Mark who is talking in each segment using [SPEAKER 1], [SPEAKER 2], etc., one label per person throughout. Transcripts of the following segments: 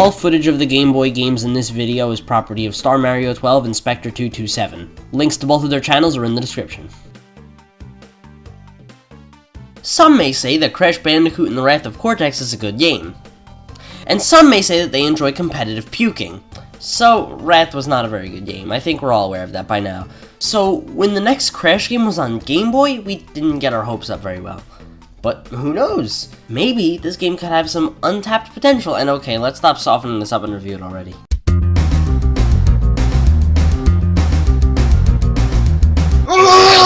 [SPEAKER 1] All footage of the Game Boy games in this video is property of Star Mario 12 and Spectre227. Links to both of their channels are in the description. Some may say that Crash Bandicoot and the Wrath of Cortex is a good game. And some may say that they enjoy competitive puking. So, Wrath was not a very good game. I think we're all aware of that by now. So, when the next Crash game was on Game Boy, we didn't get our hopes up very well. But who knows? Maybe this game could have some untapped potential, and okay, let's stop softening this up and review it already.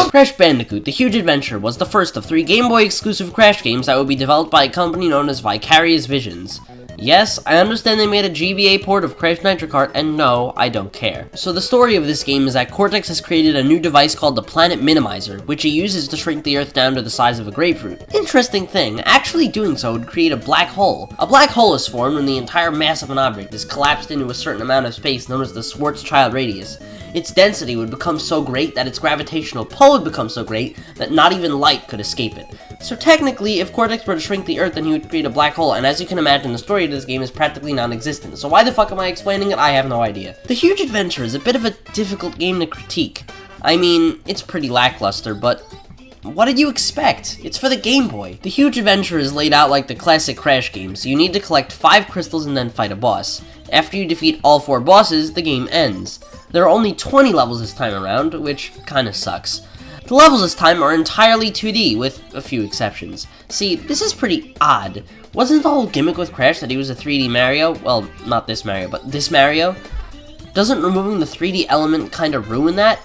[SPEAKER 1] Crash Bandicoot: The Huge Adventure was the first of 3 Game Boy exclusive Crash games that would be developed by a company known as Vicarious Visions. Yes, I understand they made a GBA port of Crash Nitro Kart, and no, I don't care. So the story of this game is that Cortex has created a new device called the Planet Minimizer, which he uses to shrink the Earth down to the size of a grapefruit. Interesting thing, actually doing so would create a black hole. A black hole is formed when the entire mass of an object is collapsed into a certain amount of space known as the Schwarzschild radius. Its density would become so great that its gravitational pull would become so great that not even light could escape it. So technically, if Cortex were to shrink the Earth, then he would create a black hole, and as you can imagine, the story of this game is practically non-existent. So why the fuck am I explaining it? I have no idea. The Huge Adventure is a bit of a difficult game to critique. I mean, it's pretty lackluster, but what did you expect? It's for the Game Boy. The Huge Adventure is laid out like the classic Crash games. You need to collect 5 crystals and then fight a boss. After you defeat all 4 bosses, the game ends. There are only 20 levels this time around, which kinda sucks. The levels this time are entirely 2D, with a few exceptions. See, this is pretty odd. Wasn't the whole gimmick with Crash that he was a 3D Mario? Well, not this Mario, but this Mario? Doesn't removing the 3D element kinda ruin that?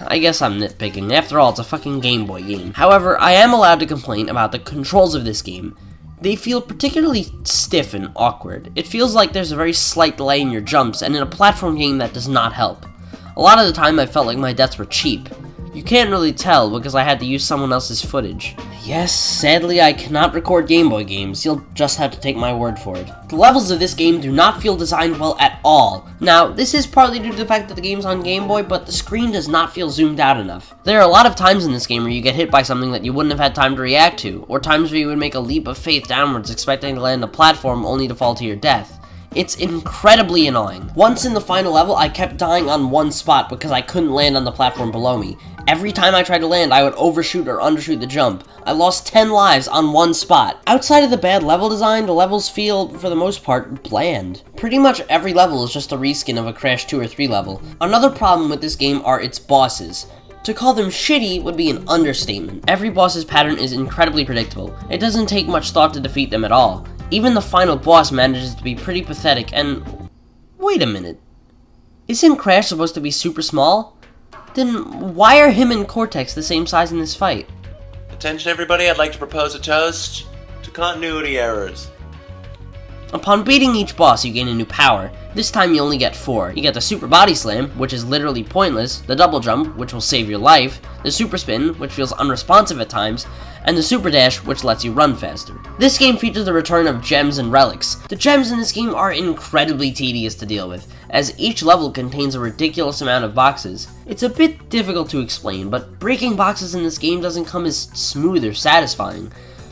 [SPEAKER 1] I guess I'm nitpicking. After all, it's a fucking Game Boy game. However, I am allowed to complain about the controls of this game. They feel particularly stiff and awkward. It feels like there's a very slight delay in your jumps, and in a platform game that does not help. A lot of the time I felt like my deaths were cheap. You can't really tell because I had to use someone else's footage. Yes, sadly I cannot record Game Boy games, you'll just have to take my word for it. The levels of this game do not feel designed well at all. Now, this is partly due to the fact that the game's on Game Boy, but the screen does not feel zoomed out enough. There are a lot of times in this game where you get hit by something that you wouldn't have had time to react to, or times where you would make a leap of faith downwards expecting to land on a platform only to fall to your death. It's incredibly annoying. Once in the final level, I kept dying on one spot because I couldn't land on the platform below me. Every time I tried to land, I would overshoot or undershoot the jump. I lost 10 lives on one spot. Outside of the bad level design, the levels feel, for the most part, bland. Pretty much every level is just a reskin of a Crash 2 or 3 level. Another problem with this game are its bosses. To call them shitty would be an understatement. Every boss's pattern is incredibly predictable. It doesn't take much thought to defeat them at all. Even the final boss manages to be pretty pathetic, and wait a minute. Isn't Crash supposed to be super small? Then why are him and Cortex the same size in this fight?
[SPEAKER 2] Attention everybody, I'd like to propose a toast to continuity errors.
[SPEAKER 1] Upon beating each boss, you gain a new power. This time you only get 4. You get the Super Body Slam, which is literally pointless, the Double Jump, which will save your life, the Super Spin, which feels unresponsive at times, and the Super Dash, which lets you run faster. This game features the return of gems and relics. The gems in this game are incredibly tedious to deal with, as each level contains a ridiculous amount of boxes. It's a bit difficult to explain, but breaking boxes in this game doesn't come as smooth or satisfying.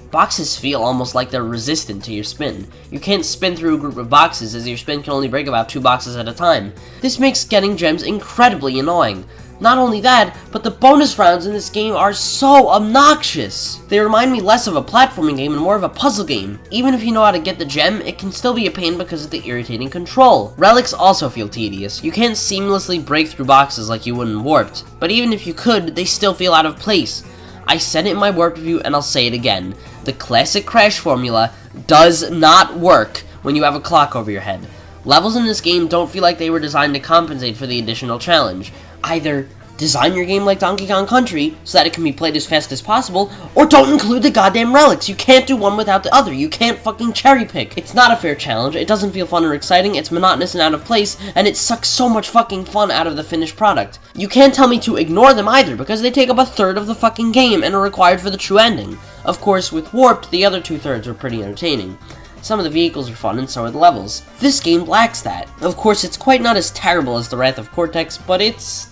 [SPEAKER 1] Boxes feel almost like they're resistant to your spin. You can't spin through a group of boxes as your spin can only break about 2 boxes at a time. This makes getting gems incredibly annoying. Not only that, but the bonus rounds in this game are so obnoxious. They remind me less of a platforming game and more of a puzzle game. Even if you know how to get the gem, it can still be a pain because of the irritating control. Relics also feel tedious. You can't seamlessly break through boxes like you would in Warped, but even if you could, they still feel out of place. I said it in my Warped review and I'll say it again. The classic Crash formula does not work when you have a clock over your head. Levels in this game don't feel like they were designed to compensate for the additional challenge. Either design your game like Donkey Kong Country so that it can be played as fast as possible, or don't include the goddamn relics. You can't do one without the other. You can't fucking cherry pick. It's not a fair challenge. It doesn't feel fun or exciting. It's monotonous and out of place, and it sucks so much fucking fun out of the finished product. You can't tell me to ignore them either, because they take up a third of the fucking game and are required for the true ending. Of course, with Warped, the other 2/3 were pretty entertaining. Some of the vehicles are fun and so are the levels. This game lacks that. Of course, it's quite not as terrible as the Wrath of Cortex, but it's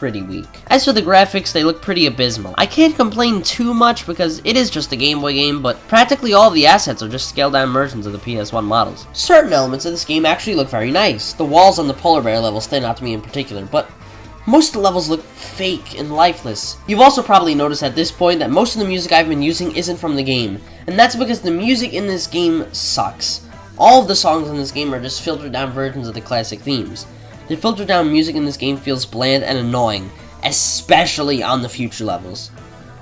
[SPEAKER 1] pretty weak. As for the graphics, they look pretty abysmal. I can't complain too much because it is just a Game Boy game, but practically all of the assets are just scaled down versions of the PS1 models. Certain elements of this game actually look very nice. The walls on the polar bear level stand out to me in particular, but most of the levels look fake and lifeless. You've also probably noticed at this point that most of the music I've been using isn't from the game, and that's because the music in this game sucks. All of the songs in this game are just filtered down versions of the classic themes. The filtered down music in this game feels bland and annoying, especially on the future levels.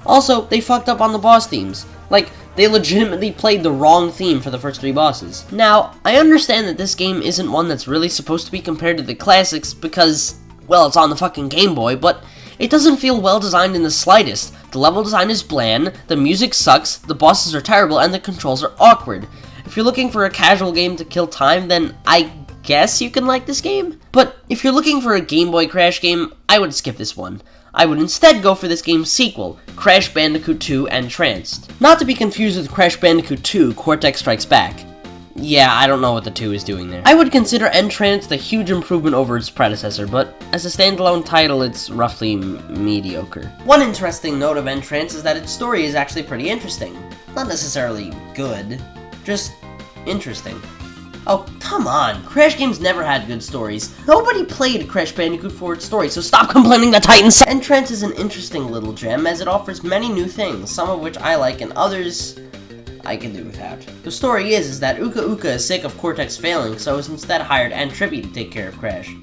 [SPEAKER 1] Also, they fucked up on the boss themes. Like, they legitimately played the wrong theme for the first 3 bosses. Now, I understand that this game isn't one that's really supposed to be compared to the classics because, well, it's on the fucking Game Boy, but it doesn't feel well designed in the slightest. The level design is bland, the music sucks, the bosses are terrible, and the controls are awkward. If you're looking for a casual game to kill time, then I guess you can like this game. But if you're looking for a Game Boy Crash game, I would skip this one. I would instead go for this game's sequel, Crash Bandicoot 2 Entranced. Not to be confused with Crash Bandicoot 2 Cortex Strikes Back. Yeah, I don't know what the 2 is doing there. I would consider Entranced a huge improvement over its predecessor, but as a standalone title, it's roughly mediocre. One interesting note of Entranced is that its story is actually pretty interesting. Not necessarily good, just interesting. Oh, come on. Crash games never had good stories. Nobody played Crash Bandicoot for its story, so stop complaining that Titans suck. Entrance is an interesting little gem, as it offers many new things, some of which I like and others I can do without. The story is that Uka Uka is sick of Cortex failing, so has instead hired Trippy to take care of Crash.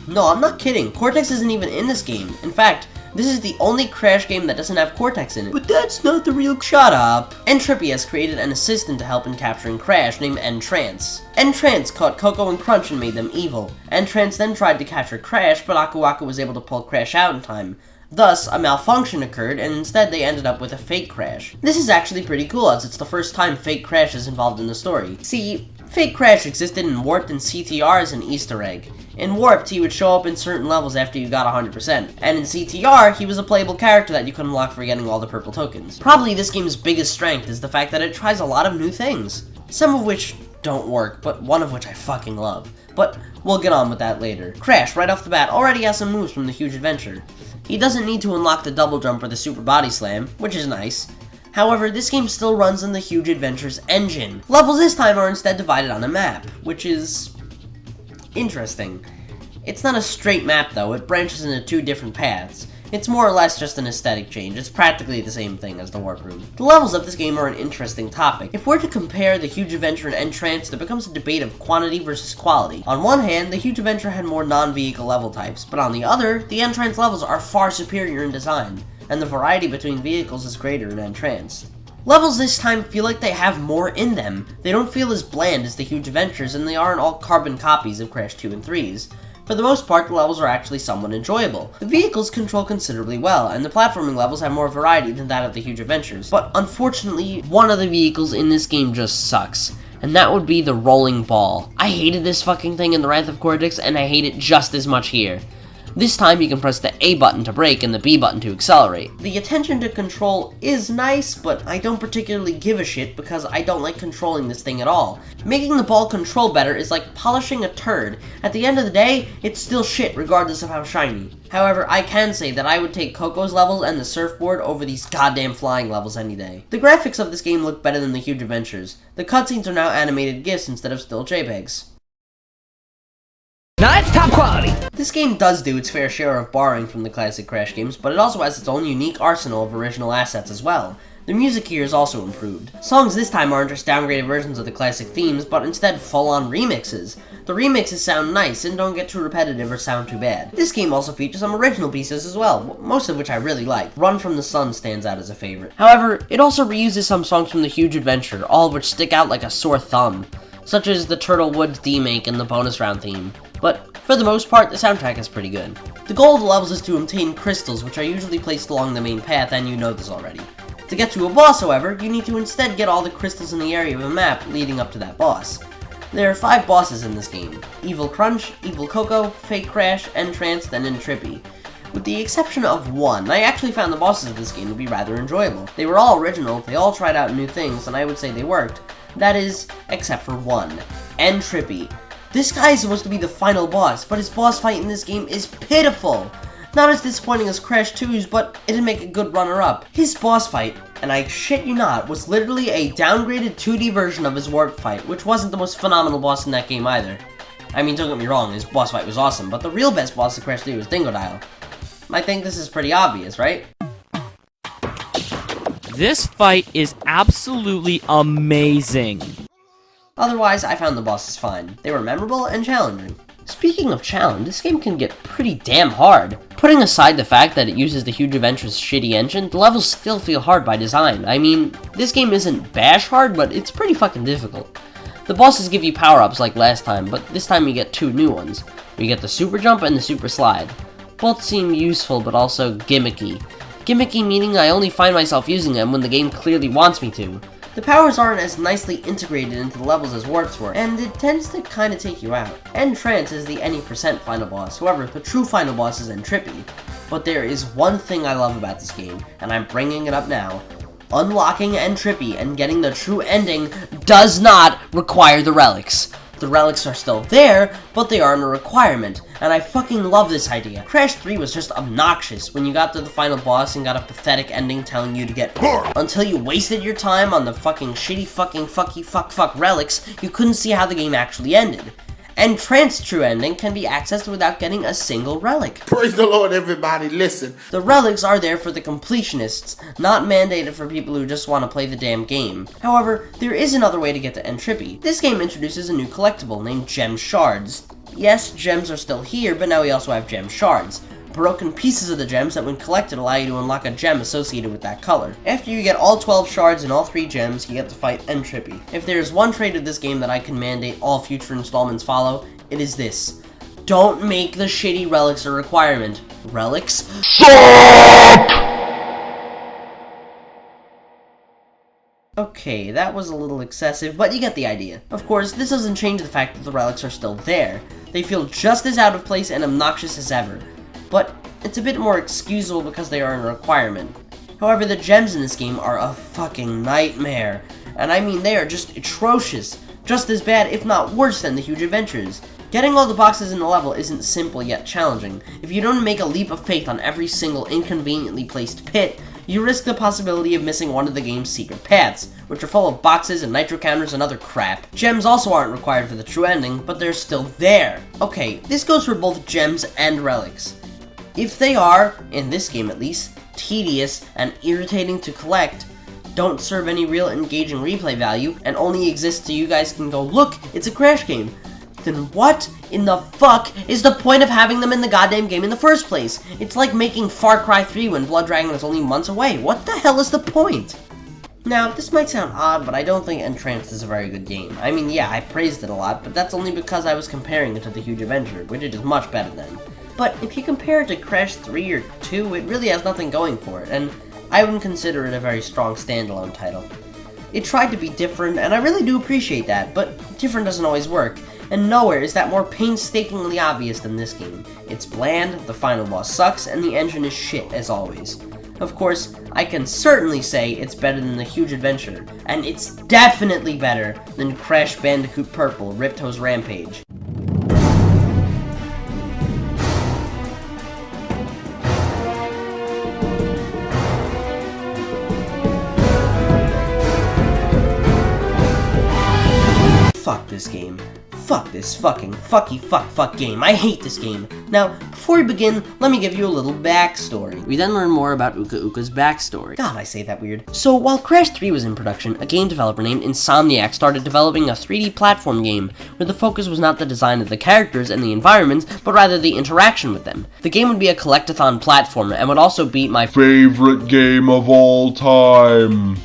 [SPEAKER 1] No, I'm not kidding. Cortex isn't even in this game. In fact, this is the only Crash game that doesn't have Cortex in it. But that's not the real— Shut up! Trippy has created an assistant to help in capturing Crash named Entrance. Entrance caught Coco and Crunch and made them evil. Entrance then tried to capture Crash, but Aku Aku was able to pull Crash out in time. Thus, a malfunction occurred, and instead they ended up with a fake Crash. This is actually pretty cool, as it's the first time fake Crash is involved in the story. See, fake Crash existed in Warped and CTR as an Easter egg. In Warped, he would show up in certain levels after you got 100%, and in CTR, he was a playable character that you could unlock for getting all the purple tokens. Probably this game's biggest strength is the fact that it tries a lot of new things, some of which don't work, but one of which I fucking love. But we'll get on with that later. Crash, right off the bat, already has some moves from the Huge Adventure. He doesn't need to unlock the double jump or the super body slam, which is nice. However, this game still runs on the Huge Adventure's engine. Levels this time are instead divided on a map, which is interesting. It's not a straight map though, it branches into 2 different paths. It's more or less just an aesthetic change, it's practically the same thing as the Warp Room. The levels of this game are an interesting topic. If we're to compare the Huge Adventure and Entrance, there becomes a debate of quantity versus quality. On one hand, the Huge Adventure had more non-vehicle level types, but on the other, the Entrance levels are far superior in design, and the variety between vehicles is greater in Entrance. Levels this time feel like they have more in them. They don't feel as bland as the Huge Adventures, and they aren't all carbon copies of Crash 2 and 3's. For the most part, the levels are actually somewhat enjoyable. The vehicles control considerably well, and the platforming levels have more variety than that of the Huge Adventures. But unfortunately, one of the vehicles in this game just sucks, and that would be the rolling ball. I hated this fucking thing in the Wrath of Cortex, and I hate it just as much here. This time you can press the A button to brake and the B button to accelerate. The attention to control is nice, but I don't particularly give a shit because I don't like controlling this thing at all. Making the ball control better is like polishing a turd. At the end of the day, it's still shit regardless of how shiny. However, I can say that I would take Coco's levels and the surfboard over these goddamn flying levels any day. The graphics of this game look better than the Huge Adventures. The cutscenes are now animated GIFs instead of still JPEGs.
[SPEAKER 3] Now that's top quality!
[SPEAKER 1] This game does do its fair share of borrowing from the classic Crash games, but it also has its own unique arsenal of original assets as well. The music here is also improved. Songs this time aren't just downgraded versions of the classic themes, but instead full-on remixes. The remixes sound nice and don't get too repetitive or sound too bad. This game also features some original pieces as well, most of which I really like. Run from the Sun stands out as a favorite. However, it also reuses some songs from the Huge Adventure, all of which stick out like a sore thumb, such as the Turtle Woods D-Make and the bonus round theme. But for the most part, the soundtrack is pretty good. The goal of the levels is to obtain crystals, which are usually placed along the main path, and you know this already. To get to a boss, however, you need to instead get all the crystals in the area of a map leading up to that boss. There are 5 bosses in this game: Evil Crunch, Evil Coco, Fake Crash, Entrance, and Trippy. With the exception of one, I actually found the bosses of this game to be rather enjoyable. They were all original, they all tried out new things, and I would say they worked. That is, except for one, Trippy. This guy is supposed to be the final boss, but his boss fight in this game is pitiful. Not as disappointing as Crash 2's, but it'd make a good runner-up. His boss fight, and I shit you not, was literally a downgraded 2D version of his warp fight, which wasn't the most phenomenal boss in that game either. I mean, don't get me wrong, his boss fight was awesome, but the real best boss of Crash 3 was Dingodile. I think this is pretty obvious, right?
[SPEAKER 4] This fight is absolutely amazing.
[SPEAKER 1] Otherwise, I found the bosses fine. They were memorable and challenging. Speaking of challenge, this game can get pretty damn hard. Putting aside the fact that it uses the Huge Adventure's shitty engine, the levels still feel hard by design. I mean, this game isn't bash hard, but it's pretty fucking difficult. The bosses give you power-ups like last time, but this time you get two new ones. You get the Super Jump and the Super Slide. Both seem useful, but also gimmicky. Gimmicky meaning I only find myself using them when the game clearly wants me to. The powers aren't as nicely integrated into the levels as warps were, and it tends to kinda take you out. Entrance is the any % final boss, however, the true final boss is Entrippy. But there is one thing I love about this game, and I'm bringing it up now. Unlocking Entrippy and getting the true ending does not require the relics. The relics are still there, but they aren't a requirement, and I fucking love this idea. Crash 3 was just obnoxious when you got to the final boss and got a pathetic ending telling you to get until you wasted your time on the fucking shitty fucking fuck relics, you couldn't see how the game actually ended. Entrance true ending can be accessed without getting a single relic.
[SPEAKER 5] Praise the Lord, everybody, listen.
[SPEAKER 1] The relics are there for the completionists, not mandated for people who just want to play the damn game. However, there is another way to get to Entrippy. This game introduces a new collectible named Gem Shards. Yes, gems are still here, but now we also have Gem Shards. Broken pieces of the gems that when collected allow you to unlock a gem associated with that color. After you get all 12 shards and all 3 gems, you get to fight Entrippy. If there is one trait of this game that I can mandate all future installments follow, it is this. Don't make the shitty relics a requirement. Relics? Okay, that was a little excessive, but you get the idea. Of course, this doesn't change the fact that the relics are still there. They feel just as out of place and obnoxious as ever. But it's a bit more excusable because they aren't a requirement. However, the gems in this game are a fucking nightmare. And I mean, they are just atrocious. Just as bad, if not worse than the Huge Adventures. Getting all the boxes in the level isn't simple yet challenging. If you don't make a leap of faith on every single inconveniently placed pit, you risk the possibility of missing one of the game's secret paths, which are full of boxes and nitro counters and other crap. Gems also aren't required for the true ending, but they're still there. Okay, this goes for both gems and relics. If they are, in this game at least, tedious and irritating to collect, don't serve any real engaging replay value, and only exist so you guys can go, look, it's a Crash game, then what in the fuck is the point of having them in the goddamn game in the first place? It's like making Far Cry 3 when Blood Dragon is only months away. What the hell is the point? Now, this might sound odd, but I don't think Entrance is a very good game. I mean, yeah, I praised it a lot, but that's only because I was comparing it to the Huge Adventure, which it is much better than. But if you compare it to Crash 3 or 2, it really has nothing going for it, and I wouldn't consider it a very strong standalone title. It tried to be different, and I really do appreciate that, but different doesn't always work, and nowhere is that more painstakingly obvious than this game. It's bland, the final boss sucks, and the engine is shit as always. Of course, I can certainly say it's better than the Huge Adventure, and it's definitely better than Crash Bandicoot Purple Ripto's Rampage. Fuck this game. Fuck this fucking fuck game. I hate this game. Now, before we begin, let me give you a little backstory. We then learn more about Uka Uka's backstory. God, I say that weird. So, while Crash 3 was in production, a game developer named Insomniac started developing a 3D platform game, where the focus was not the design of the characters and the environments, but rather the interaction with them. The game would be a collectathon platformer, and would also be my
[SPEAKER 6] favorite game of all time.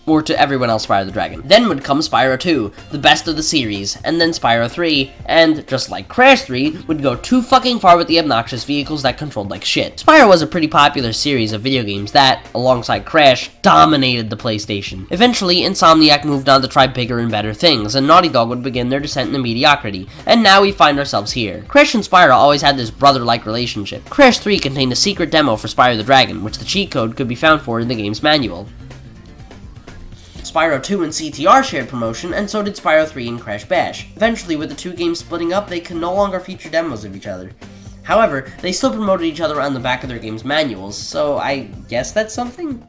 [SPEAKER 1] Or to everyone else, Spyro the Dragon. Then would come Spyro 2, the best of the series, and then Spyro 3, and, just like Crash 3, would go too fucking far with the obnoxious vehicles that controlled like shit. Spyro was a pretty popular series of video games that, alongside Crash, dominated the PlayStation. Eventually, Insomniac moved on to try bigger and better things, and Naughty Dog would begin their descent into mediocrity, and now we find ourselves here. Crash and Spyro always had this brother-like relationship. Crash 3 contained a secret demo for Spyro the Dragon, which the cheat code could be found for in the game's manual. Spyro 2 and CTR shared promotion, and so did Spyro 3 and Crash Bash. Eventually, with the two games splitting up, they could no longer feature demos of each other. However, they still promoted each other on the back of their game's manuals, so I guess that's something?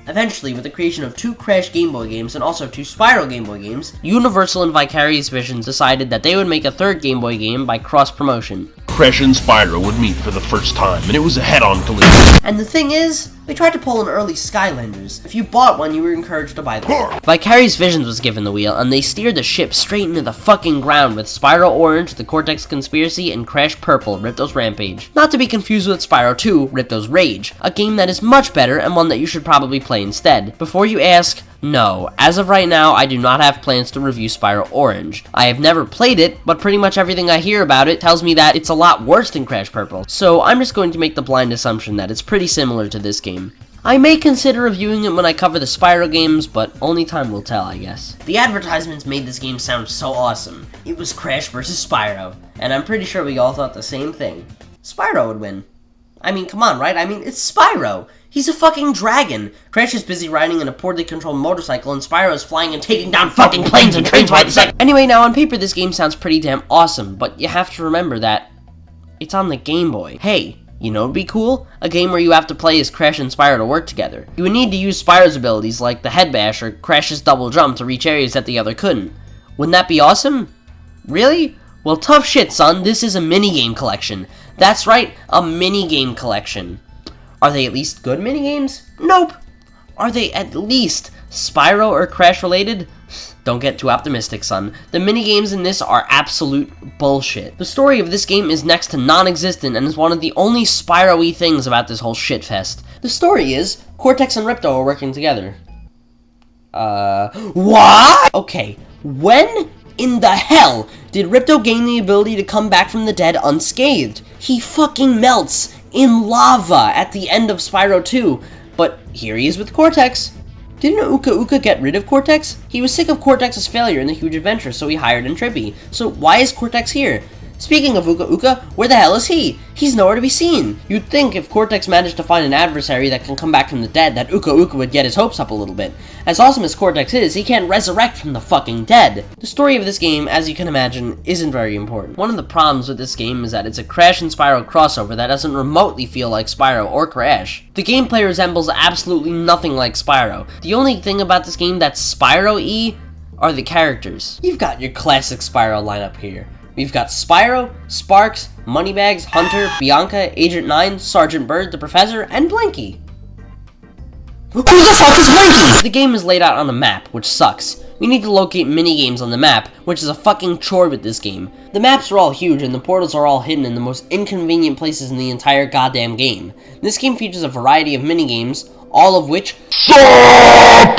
[SPEAKER 1] Eventually, with the creation of 2 Crash Game Boy games and also 2 Spyro Game Boy games, Universal and Vicarious Visions decided that they would make a 3rd Game Boy game by cross-promotion.
[SPEAKER 6] Crash and Spyro would meet for the first time, and it was a head-on collision.
[SPEAKER 1] And the thing is, they tried to pull an early Skylanders. If you bought one, you were encouraged to buy them. Vicarious Visions was given the wheel, and they steered the ship straight into the fucking ground with Spyro Orange, the Cortex Conspiracy, and Crash Purple, Ripto's Rampage. Not to be confused with Spyro 2, Ripto's Rage, a game that is much better and one that you should probably play instead. Before you ask, no, as of right now, I do not have plans to review Spyro Orange. I have never played it, but pretty much everything I hear about it tells me that it's a lot worse than Crash Purple, so I'm just going to make the blind assumption that it's pretty similar to this game. I may consider reviewing it when I cover the Spyro games, but only time will tell, I guess. The advertisements made this game sound so awesome. It was Crash vs. Spyro, and I'm pretty sure we all thought the same thing. Spyro would win. I mean, come on, right? I mean, it's Spyro! He's a fucking dragon! Crash is busy riding in a poorly controlled motorcycle, and Spyro is flying and taking down fucking planes and trains by the second! Anyway, now on paper this game sounds pretty damn awesome, but you have to remember that it's on the Game Boy. Hey, you know what'd be cool? A game where you have to play as Crash and Spyro to work together. You would need to use Spyro's abilities like the Head Bash or Crash's Double Jump to reach areas that the other couldn't. Wouldn't that be awesome? Really? Well, tough shit, son. This is a minigame collection. That's right, a minigame collection. Are they at least good minigames? Nope. Are they at least Spyro or Crash related? Don't get too optimistic, son. The minigames in this are absolute bullshit. The story of this game is next to non-existent and is one of the only Spyro-y things about this whole shitfest. The story is, Cortex and Ripto are working together. What? Okay, when in the hell did Ripto gain the ability to come back from the dead unscathed? He fucking melts in lava at the end of Spyro 2, but here he is with Cortex. Didn't Uka Uka get rid of Cortex? He was sick of Cortex's failure in the huge adventure, so he hired Intrippy. So why is Cortex here? Speaking of Uka Uka, where the hell is he? He's nowhere to be seen. You'd think if Cortex managed to find an adversary that can come back from the dead, that Uka Uka would get his hopes up a little bit. As awesome as Cortex is, he can't resurrect from the fucking dead. The story of this game, as you can imagine, isn't very important. One of the problems with this game is that it's a Crash and Spyro crossover that doesn't remotely feel like Spyro or Crash. The gameplay resembles absolutely nothing like Spyro. The only thing about this game that's Spyro-y are the characters. You've got your classic Spyro lineup here. We've got Spyro, Sparks, Moneybags, Hunter, Bianca, Agent 9, Sergeant Bird, the Professor, and Blanky. Who the fuck is Blanky? The game is laid out on a map, which sucks. We need to locate minigames on the map, which is a fucking chore with this game. The maps are all huge, and the portals are all hidden in the most inconvenient places in the entire goddamn game. This game features a variety of minigames, all of which suck!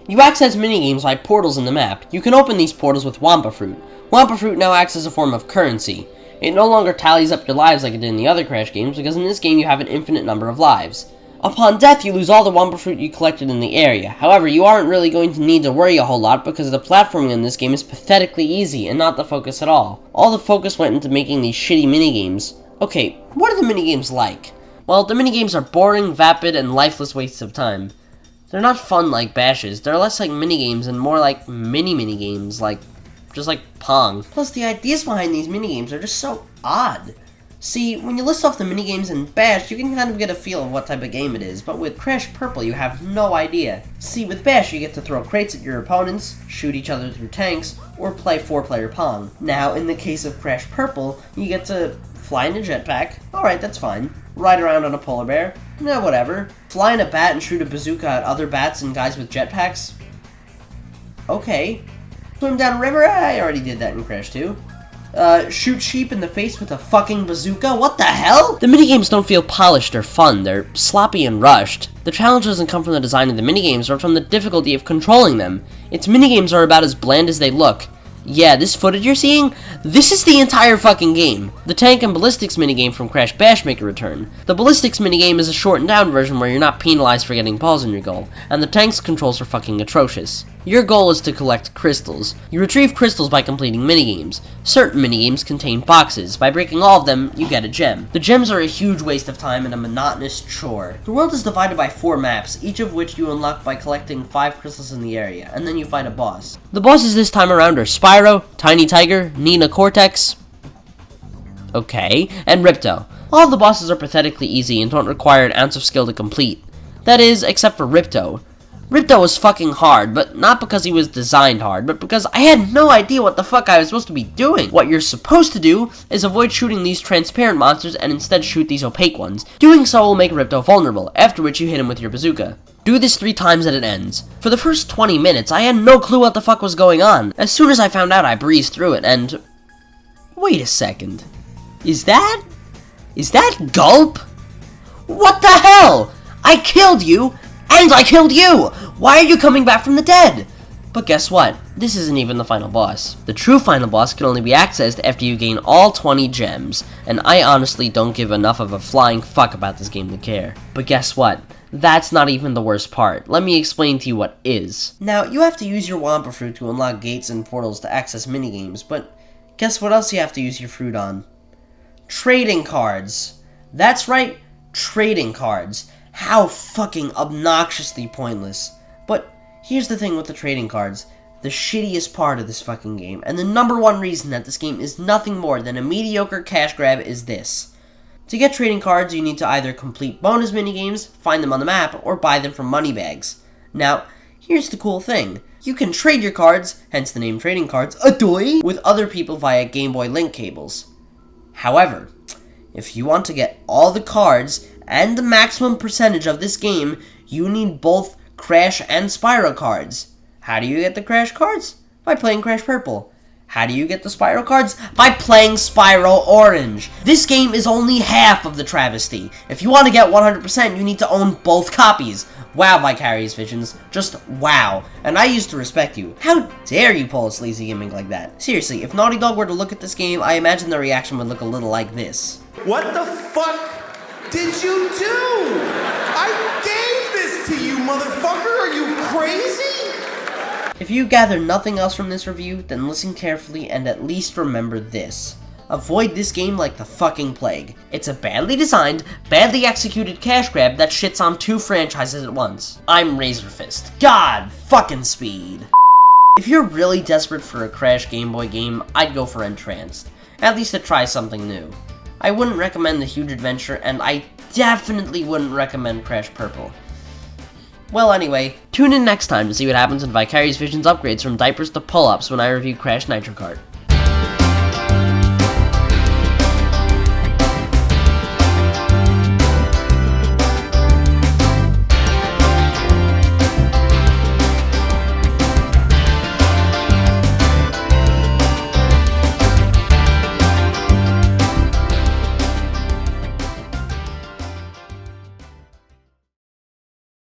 [SPEAKER 1] You access minigames by portals in the map. You can open these portals with Wampa Fruit. Wampa Fruit now acts as a form of currency. It no longer tallies up your lives like it did in the other Crash games, because in this game you have an infinite number of lives. Upon death, you lose all the Wampa Fruit you collected in the area. However, you aren't really going to need to worry a whole lot, because the platforming in this game is pathetically easy, and not the focus at all. All the focus went into making these shitty minigames. Okay, what are the minigames like? Well, the minigames are boring, vapid, and lifeless wastes of time. They're not fun like bashes, they're less like minigames and more like mini-minigames, just like Pong. Plus, the ideas behind these minigames are just so odd. See, when you list off the minigames in Bash, you can kind of get a feel of what type of game it is, but with Crash Purple, you have no idea. See, with Bash, you get to throw crates at your opponents, shoot each other through tanks, or play 4-player Pong. Now, in the case of Crash Purple, you get to fly in a jetpack. Alright, that's fine. Ride around on a polar bear. No, whatever. Fly in a bat and shoot a bazooka at other bats and guys with jetpacks. Okay. Swim down a river? I already did that in Crash 2. Shoot sheep in the face with a fucking bazooka? What the hell? The minigames don't feel polished or fun. They're sloppy and rushed. The challenge doesn't come from the design of the minigames or from the difficulty of controlling them. Its minigames are about as bland as they look. Yeah, this footage you're seeing? This is the entire fucking game. The tank and ballistics minigame from Crash Bash make a return. The ballistics minigame is a shortened down version where you're not penalized for getting balls in your goal, and the tank's controls are fucking atrocious. Your goal is to collect crystals. You retrieve crystals by completing minigames. Certain minigames contain boxes. By breaking all of them, you get a gem. The gems are a huge waste of time and a monotonous chore. The world is divided by 4 maps, each of which you unlock by collecting 5 crystals in the area, and then you fight a boss. The bosses this time around are Spyro, Tiny Tiger, Nina Cortex, Okay, and Ripto. All the bosses are pathetically easy and don't require an ounce of skill to complete. That is, except for Ripto. Ripto was fucking hard, but not because he was designed hard, but because I had no idea what the fuck I was supposed to be doing. What you're supposed to do is avoid shooting these transparent monsters and instead shoot these opaque ones. Doing so will make Ripto vulnerable, after which you hit him with your bazooka. Do this 3 times and it ends. For the first 20 minutes, I had no clue what the fuck was going on. As soon as I found out, I breezed through it, and... Wait a second. Is that Gulp? What the hell? I killed you, and I killed you! Why are you coming back from the dead? But guess what? This isn't even the final boss. The true final boss can only be accessed after you gain all 20 gems, and I honestly don't give enough of a flying fuck about this game to care. But guess what? That's not even the worst part. Let me explain to you what is. Now, you have to use your Wampa Fruit to unlock gates and portals to access minigames, but guess what else you have to use your fruit on? Trading cards. That's right, trading cards. How fucking obnoxiously pointless. But here's the thing with the trading cards. The shittiest part of this fucking game, and the #1 reason that this game is nothing more than a mediocre cash grab is this. To get trading cards, you need to either complete bonus minigames, find them on the map, or buy them from moneybags. Now, here's the cool thing. You can trade your cards, hence the name trading cards, adoy, with other people via Game Boy link cables. However, if you want to get all the cards and the maximum percentage of this game, you need both Crash and Spyro cards. How do you get the Crash cards? By playing Crash Purple. How do you get the Spyro cards? By playing Spyro Orange. This game is only half of the travesty. If you want to get 100%, you need to own both copies. Wow, Vicarious Visions. Just wow. And I used to respect you. How dare you pull a sleazy gimmick like that? Seriously, if Naughty Dog were to look at this game, I imagine the reaction would look a little like this.
[SPEAKER 5] What the fuck did you do? I gave this to you, motherfucker! Are you crazy?
[SPEAKER 1] If you gather nothing else from this review, then listen carefully and at least remember this. Avoid this game like the fucking plague. It's a badly designed, badly executed cash grab that shits on 2 franchises at once. I'm Razor Fist. God fucking speed. If you're really desperate for a Crash Game Boy game, I'd go for Entranced. At least to try something new. I wouldn't recommend The Huge Adventure, and I definitely wouldn't recommend Crash Purple. Well, anyway, tune in next time to see what happens when Vicarious Visions upgrades from diapers to pull-ups when I review Crash Nitro Kart.